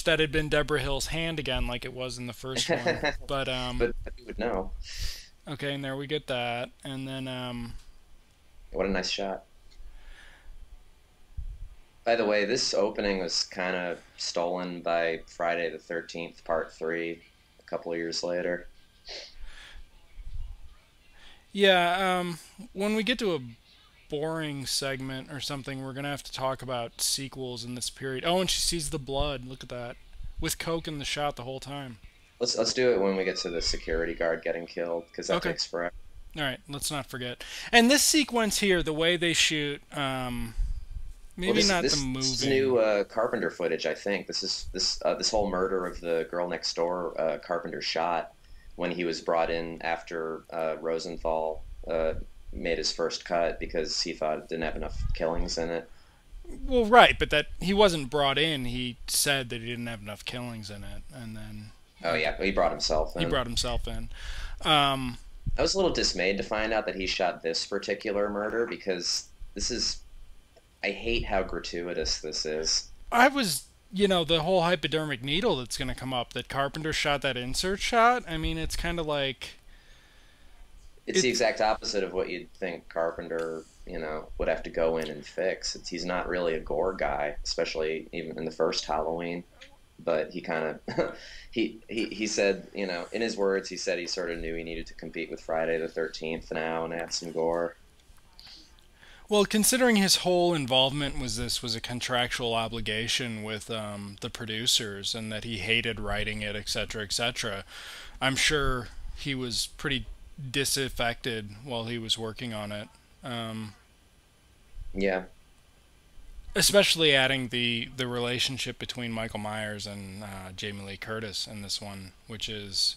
wish that had been Deborah Hill's hand again, like it was in the first one. But But you would know. okay, and there we get that, and then What a nice shot. By the way, this opening was kind of stolen by Friday the 13th, Part 3, a couple of years later. yeah, when we get to a boring segment or something, we're gonna have to talk about sequels in this period. Oh, and she sees the blood. Look at that, with Coke in the shot the whole time. Let's do it when we get to the security guard getting killed, because that Okay, takes forever. all right, let's not forget. And this sequence here, the way they shoot, Well, maybe this not the this this is new moving. Carpenter footage, I think. This whole murder of the girl next door, Carpenter shot when he was brought in after Rosenthal made his first cut because he thought it didn't have enough killings in it. Well, right, but that he wasn't brought in. He said that he didn't have enough killings in it, and then Oh like yeah, he brought himself he in. brought himself in. Um, I was a little dismayed to find out that he shot this particular murder because this is I hate how gratuitous this is. I was, the whole hypodermic needle that's going to come up. That Carpenter shot that insert shot. I mean, it's kind of like It's the it. exact opposite of what you'd think Carpenter, would have to go in and fix. He's not really a gore guy, especially even in the first Halloween. But he kind of he said, in his words, he said he sort of knew he needed to compete with Friday the 13th now and add some gore. Well, considering his whole involvement was a contractual obligation with the producers, and that he hated writing it, etc., etc. I'm sure he was pretty disaffected while he was working on it. Um, Yeah. Especially adding the relationship between Michael Myers and Jamie Lee Curtis in this one, which is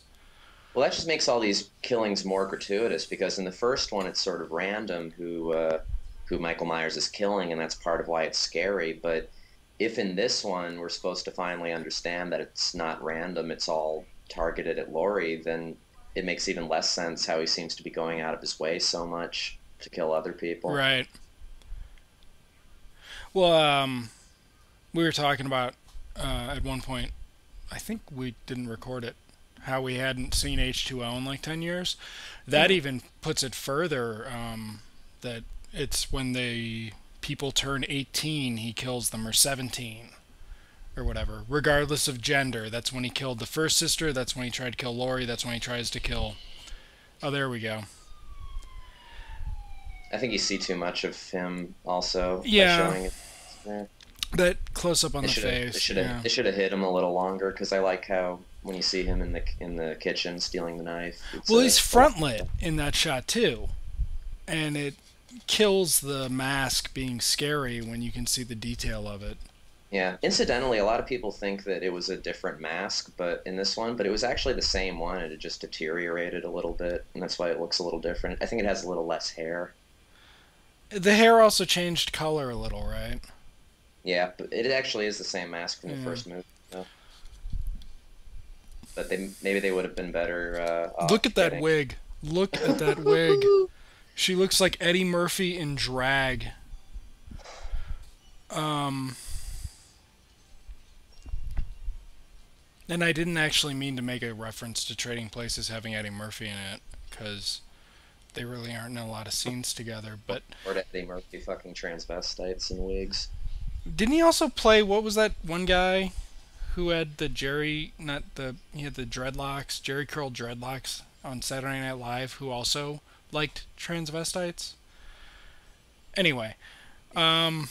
Well, that just makes all these killings more gratuitous because in the first one it's sort of random who Michael Myers is killing, and that's part of why it's scary. But if in this one we're supposed to finally understand that it's not random, it's all targeted at Laurie, then it makes even less sense how he seems to be going out of his way so much to kill other people. right. Well, we were talking about at one point. I think we didn't record it. How we hadn't seen H2O in like 10 years. That Hmm. even puts it further. That it's when the people turn 18, he kills them, or 17, or whatever, regardless of gender. That's when he killed the first sister. That's when he tried to kill Lori. That's when he tries to kill. Oh, there we go. I think you see too much of him also by Yeah, showing it. Yeah. that close up on They the should have they face. should have Yeah. they should have hit him a little longer because I like how when you see him in the kitchen stealing the knife, it's Well, he's a front lit in that shot too, and it kills the mask being scary when you can see the detail of it. yeah. Incidentally, a lot of people think that it was a different mask, but in this one, but it was actually the same one. It had just deteriorated a little bit, and that's why it looks a little different. I think it has a little less hair. The hair also changed color a little, right? Yeah, but it actually is the same mask from the Yeah. first movie. So. But they maybe they would have been better Look off at that getting. wig. Look at that wig. She looks like Eddie Murphy in drag. Um, and I didn't actually mean to make a reference to Trading Places having Eddie Murphy in it, because they really aren't in a lot of scenes together. But Or Eddie Murphy fucking transvestites and wigs. didn't he also play, what was that one guy who had the Jerry, not the, he had the dreadlocks, Jerry curl dreadlocks on Saturday Night Live, who also liked transvestites? Anyway, um,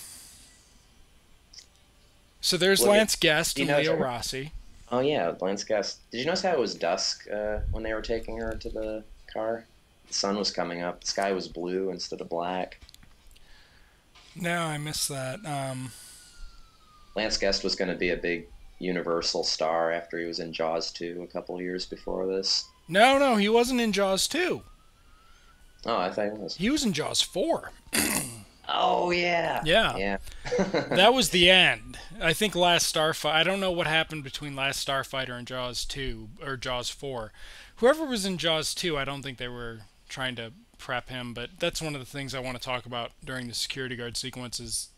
so there's Well, Lance Guest do you and know? Leo Rossi. Oh yeah, Lance Guest. Did you notice how it was dusk when they were taking her to the car? The sun was coming up. The sky was blue instead of black. No, I missed that. Lance Guest was going to be a big Universal star after he was in Jaws 2 a couple years before this. No, no, he wasn't in Jaws 2. Oh, I thought he was. He was in Jaws 4. Oh yeah, Yeah, yeah. that was the end. I think Last Starfighter. I don't know what happened between Last Starfighter and Jaws 2 or Jaws 4. Whoever was in Jaws 2, I don't think they were trying to prep him, but that's one of the things I want to talk about during the security guard sequence is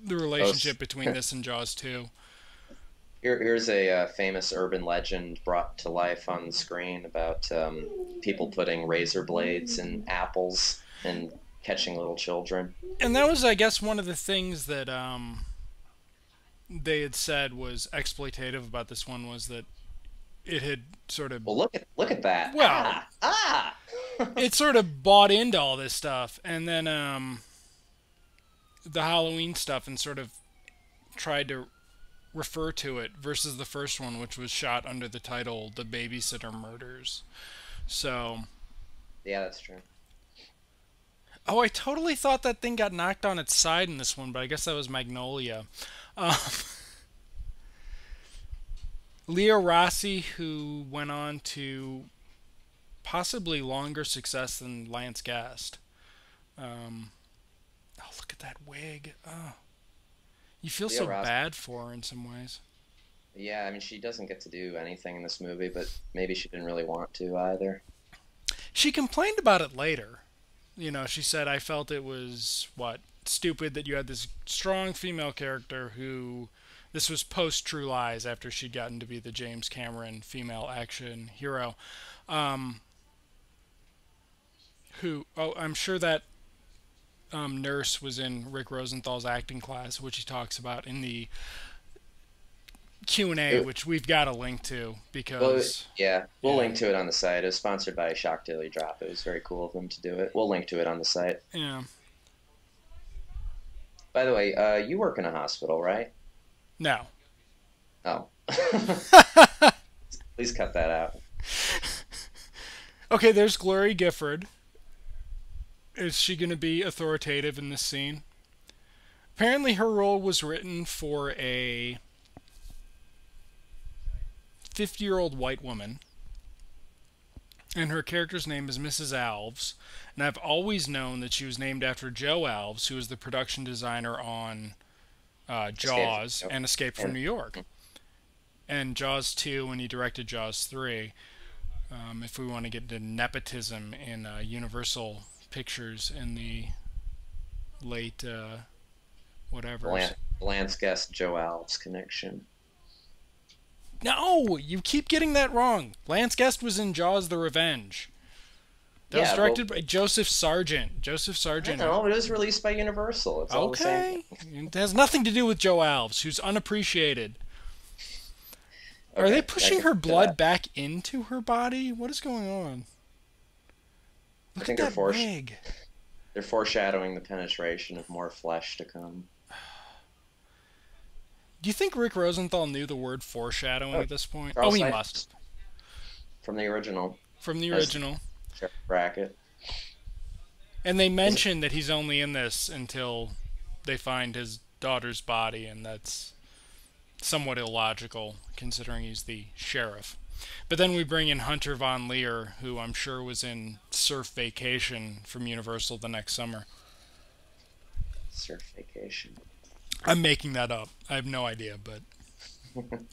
the Oh, s- relationship between this and Jaws 2. Here's a famous urban legend brought to life on the screen about people putting razor blades in apples and catching little children. And that was, I guess, one of the things that they had said was exploitative about this one was that it had sort of, Well, look at that! well, Ah, ah! it sort of bought into all this stuff, and then the Halloween stuff, and sort of tried to refer to it versus the first one, which was shot under the title "The Babysitter Murders." So, Yeah, that's true. oh, I totally thought that thing got knocked on its side in this one, but I guess that was Magnolia. Um, Leo Rossi, who went on to possibly longer success than Lance Guest. Um, oh, look at that wig. Oh, you feel Leo so Ross. bad for her in some ways. Yeah, I mean, she doesn't get to do anything in this movie, but maybe she didn't really want to either. She complained about it later. You know, she said, I felt it was, what, stupid that you had this strong female character who. This was post True Lies after she'd gotten to be the James Cameron female action hero. Um, who, oh, I'm sure that nurse was in Rick Rosenthal's acting class, which he talks about in the Q&A, It, which we've got a link to well, because, yeah, we'll yeah, link to it on the site. It was sponsored by Shock Daily Drop. It was very cool of them to do it. We'll link to it on the site. yeah. By the way, you work in a hospital, right? No. Oh, please cut that out. Okay, there's Glory Gifford. Is she going to be authoritative in this scene? Apparently, her role was written for a 50-year-old white woman, and her character's name is Mrs. Alves. And I've always known that she was named after Joe Alves, who was the production designer on Escape from Jaws New York. and Escape from And New York, and Jaws 2 when he directed Jaws 3. If we want to get into nepotism in Universal Pictures in the late whatevers. Lance Guest Joe Alves connection. No, you keep getting that wrong. Lance Guest was in Jaws: The Revenge. That was Yeah, well, directed by Joseph Sargent. Joseph I Sargent. know it was released by Universal. It's all the same Okay, thing. it has nothing to do with Joe Alves, who's unappreciated. Are they Okay, I pushing can her do that. blood back into her body? What is going on? I Look at think that wig. they're foreshadowing the penetration of more flesh to come. Do you think Rick Rosenthal knew the word foreshadowing Oh, at this point? Oh, Charles he Cyphers must. from the original From the as original. Sheriff Brackett. And they Is it? mention that he's only in this until they find his daughter's body, and that's somewhat illogical considering he's the sheriff. But then we bring in Hunter Von Leer, who I'm sure was in Surf Vacation from Universal the next summer. Surf Vacation. I'm making that up. I have no idea, but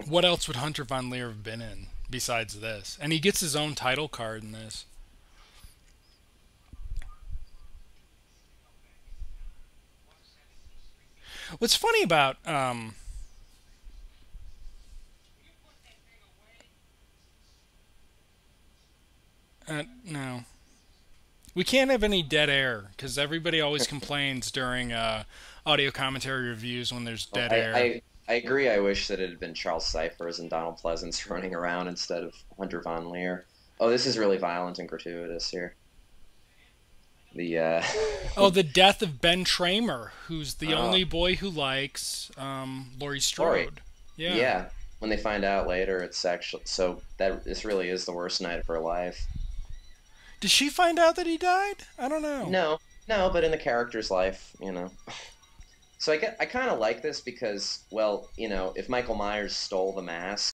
what else would Hunter Von Leer have been in besides this? And he gets his own title card in this. What's funny about no, we can't have any dead air because everybody always complains during audio commentary reviews when there's Well, dead air. I agree. I wish that it had been Charles Cyphers and Donald Pleasance running around instead of Hunter Von Leer. Oh, this is really violent and gratuitous here. The Oh, the death of Ben Tramer, who's the oh, only boy who likes Laurie Lori. Strode. Yeah. Yeah, when they find out later, it's actually so that this really is the worst night of her life. Did she find out that he died? I don't know. No, no, but in the character's life, you know. So I kind of like this because, well, if Michael Myers stole the mask,